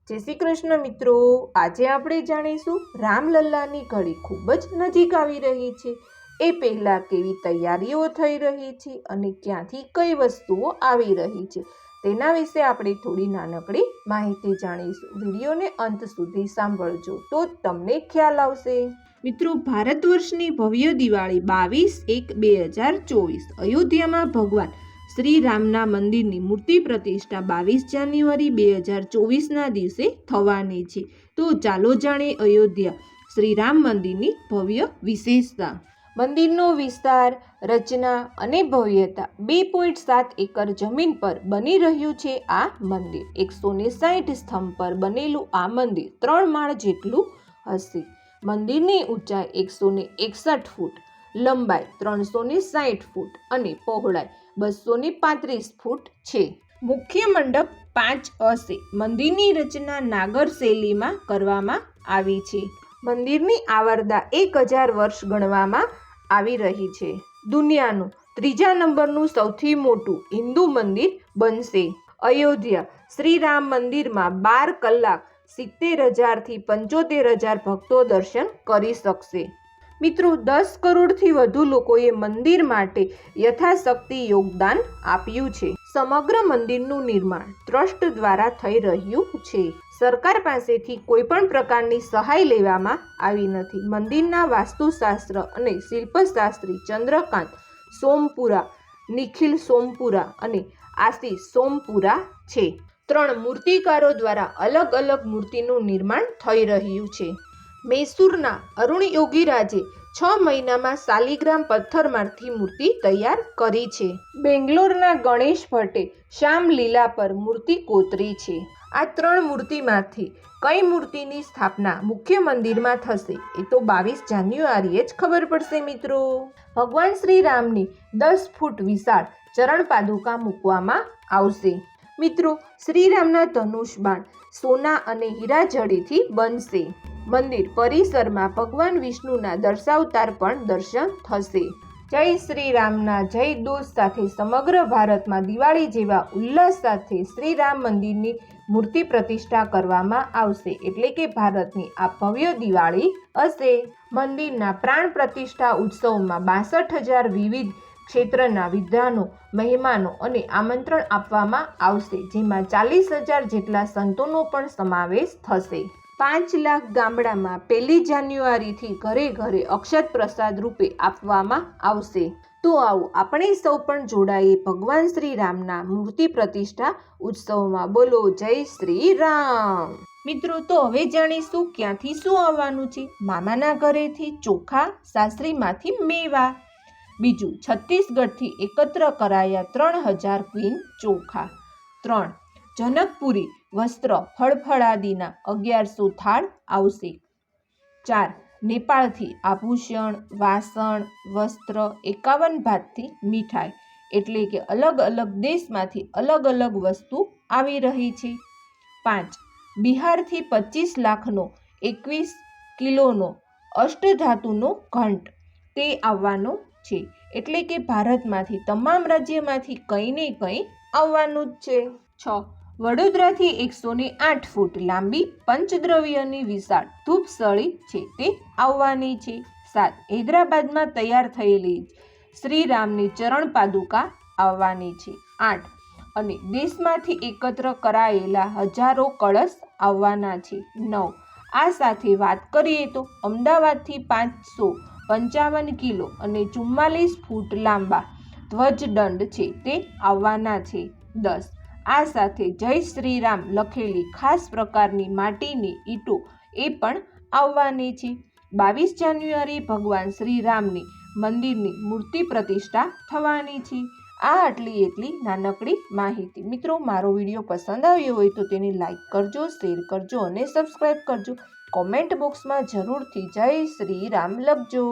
જય શ્રી કૃષ્ણ મિત્રો, આજે આપણે જાણીશું રામલલ્લાની ઘડી ખૂબ જ નજીક આવી રહી છે। એ પહેલાં કેવી તૈયારીઓ થઈ રહી છે અને ક્યાંથી કઈ વસ્તુઓ આવી રહી છે તેના વિશે આપણે થોડી નાનકડી માહિતી જાણીશું। વિડીયોને અંત સુધી સાંભળજો તો તમને ખ્યાલ આવશે। મિત્રો, ભારત વર્ષની ભવ્ય દિવાળી 22/1/2024 અયોધ્યામાં ભગવાન શ્રી રામના મંદિરની મૂર્તિ પ્રતિષ્ઠા 22 જાન્યુઆરી 2024ના દિવસે થવાની છે। તો ચાલો જાણીએ અયોધ્યા શ્રી રામ મંદિરની ભવ્ય વિશેષતા। મંદિરનો વિસ્તાર, રચના અને ભવ્યતા। 2.7 એકર જમીન પર બની રહ્યું છે આ મંદિર। 160 સ્તંભ પર બનેલું આ મંદિર 3 માળ જેટલું હશે। મંદિરની ઊંચાઈ 161 ફૂટ, લંબાઈ 360 ફૂટ અને પહોળાઈ 235 ફૂટ છે। મુખ્ય મંડપ 5 હશે। મંદિરની રચના નાગર શૈલીમાં કરવામાં આવી છે। મંદિરની આવરદા 1000 વર્ષ ગણવામાં આવી રહી છે। દુનિયાનું 3જા નંબરનું સૌથી મોટું હિન્દુ મંદિર બનશે। અયોધ્યા શ્રી રામ મંદિરમાં 12 કલાક 70,000 થી 75,000 ભક્તો દર્શન કરી શકશે। મિત્રો, 10 કરોડથી વધુ લોકોએ મંદિર માટે યથાશક્તિ યોગદાન આપ્યું છે। સમગ્ર મંદિરનું નિર્માણ ટ્રસ્ટ દ્વારા થઈ રહ્યું છે। સરકાર પાસેથી કોઈ પણ પ્રકારની સહાય લેવામાં આવી નથી। મંદિરના વાસ્તુશાસ્ત્ર અને શિલ્પશાસ્ત્રી ચંદ્રકાંત સોમપુરા, નિખિલ સોમપુરા અને આશીષ સોમપુરા છે। 3 મૂર્તિકારો દ્વારા અલગ અલગ મૂર્તિનું નિર્માણ થઈ રહ્યું છે। મૈસૂરના અરુણ યોગીરાજે 6 મહિનામાં શાલિગ્રામ પથ્થરમાંથી મૂર્તિ તૈયાર કરી છે। બેંગ્લોરના ગણેશ ભટ્ટે શ્યામલીલા પર મૂર્તિ કોતરી છે। આ 3 મૂર્તિમાંથી કઈ મૂર્તિની સ્થાપના મુખ્ય મંદિરમાં થશે એ તો 22 જાન્યુઆરીએ જ ખબર પડશે। મિત્રો, ભગવાન શ્રી રામની 10 ફૂટ વિશાળ ચરણ પાદુકા મૂકવામાં આવશે। મિત્રો, શ્રીરામના ધનુષ બાણ સોના અને હીરા જડીથી બનશે। મંદિર પરિસરમાં ભગવાન વિષ્ણુના દશાવતાર પણ દર્શન થશે। જય શ્રી રામના જય દોષ સાથે સમગ્ર ભારતમાં દિવાળી જેવા ઉલ્લાસ સાથે શ્રી રામ મંદિરની મૂર્તિ પ્રતિષ્ઠા કરવામાં આવશે, એટલે કે ભારતની આ ભવ્ય દિવાળી હશે। મંદિરના પ્રાણ પ્રતિષ્ઠા ઉત્સવમાં 62,000 વિવિધ ક્ષેત્રના વિદ્વાનો, મહેમાનો અને આમંત્રણ આપવામાં આવશે, જેમાં 40,000 જેટલા સંતોનો પણ સમાવેશ થશે। 5 લાખ ગામડામાં 1 જાન્યુઆરીથી ઘરે ઘરે અક્ષત પ્રસાદ રૂપે આપવામાં આવશે। તો આવો આપણે સૌ પણ જોડાઈએ ભગવાન શ્રી રામના મૂર્તિ પ્રતિષ્ઠા ઉત્સવમાં। બોલો જય શ્રી રામ। મિત્રો, તો હવે જાણીશું ક્યાંથી શું આવવાનું છે। મામાના ઘરેથી ચોખા, સાસરીમાંથી મેવા। બીજું, છત્તીસગઢથી એકત્ર કરાયા 3000 ક્વીન ચોખા। 3, જનકપુરી વસ્ત્ર ફળફળાદિના 1100 થાળ આવશે। 4, નેપાળથી આભૂષણ, વાસણ, વસ્ત્ર, 51 ભાતથી મીઠાઈ, એટલે કે અલગ અલગ દેશમાંથી અલગ અલગ વસ્તુ આવી રહી છે। 5, બિહારથી 25 લાખનો 21 કિલોનો અષ્ટધાતુનો ઘંટ તે આવવાનો છે, એટલે કે ભારતમાંથી તમામ રાજ્યમાંથી કંઈ ને કંઈ આવવાનું જ છે। 6, વડોદરાથી 108 ફૂટ લાંબી પંચદ્રવ્યની વિશાળ ધૂપસળી છે તે આવવાની છે। 7, હૈદરાબાદમાં તૈયાર થયેલી શ્રીરામની ચરણ પાદુકા આવવાની છે। 8, અને દેશમાંથી એકત્ર કરાયેલા હજારો કળશ આવવાના છે। 9, આ સાથે વાત કરીએ તો અમદાવાદથી 555 કિલો અને 44 ફૂટ લાંબા ધ્વજદંડ છે તે આવવાના છે। 10, આ સાથે જય શ્રી રામ લખેલી ખાસ પ્રકારની માટીની ઈંટો એ પણ આવવાની છે। 22 જાન્યુઆરી ભગવાન શ્રી રામની મંદિરની મૂર્તિ પ્રતિષ્ઠા થવાની છે। આ એટલી નાનકડી માહિતી। મિત્રો, મારો વિડીયો પસંદ આવ્યો હોય તો તેને લાઈક કરજો, શેર કરજો અને સબસ્ક્રાઈબ કરજો। કોમેન્ટ બોક્સમાં જરૂરથી જય શ્રી રામ લખજો।